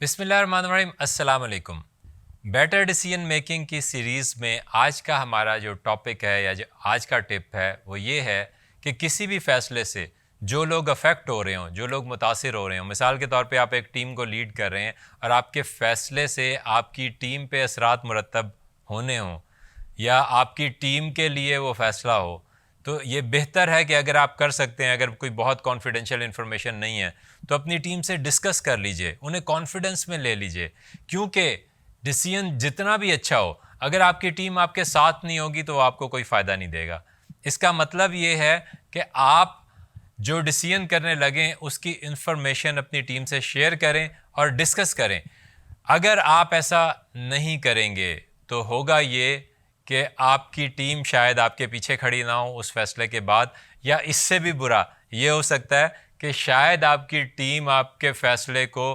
बिस्मिल्लाहिर्रहमानिर्रहीम, अस्सलाम वालेकुम। बेटर डिसीजन मेकिंग की सीरीज़ में आज का हमारा जो टॉपिक है या जो आज का टिप है वो ये है कि किसी भी फ़ैसले से जो लोग अफेक्ट हो रहे हों, जो लोग मुतासिर हो रहे हों, मिसाल के तौर पे आप एक टीम को लीड कर रहे हैं और आपके फ़ैसले से आपकी टीम पे असरात मुरतब होने हों या आपकी टीम के लिए वो फ़ैसला हो, तो ये बेहतर है कि अगर आप कर सकते हैं, अगर कोई बहुत कॉन्फिडेंशियल इन्फॉर्मेशन नहीं है, तो अपनी टीम से डिस्कस कर लीजिए, उन्हें कॉन्फिडेंस में ले लीजिए। क्योंकि डिसीजन जितना भी अच्छा हो, अगर आपकी टीम आपके साथ नहीं होगी तो आपको कोई फ़ायदा नहीं देगा। इसका मतलब ये है कि आप जो डिसीजन करने लगें उसकी इन्फॉर्मेशन अपनी टीम से शेयर करें और डिस्कस करें। अगर आप ऐसा नहीं करेंगे तो होगा ये कि आपकी टीम शायद आपके पीछे खड़ी ना हो उस फैसले के बाद, या इससे भी बुरा ये हो सकता है कि शायद आपकी टीम आपके फैसले को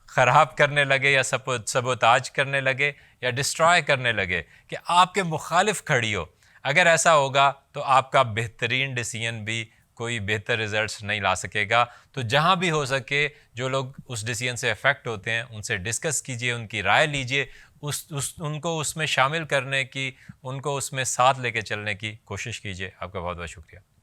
ख़राब करने लगे या सबोताज करने लगे या डिस्ट्रॉय करने लगे, कि आपके मुखालिफ खड़ी हो। अगर ऐसा होगा तो आपका बेहतरीन डिसीजन भी कोई बेहतर रिजल्ट्स नहीं ला सकेगा। तो जहाँ भी हो सके जो लोग उस डिसीजन से अफेक्ट होते हैं उनसे डिस्कस कीजिए, उनकी राय लीजिए, उनको उसमें शामिल करने की, उनको उसमें साथ लेके चलने की कोशिश कीजिए। आपका बहुत बहुत शुक्रिया।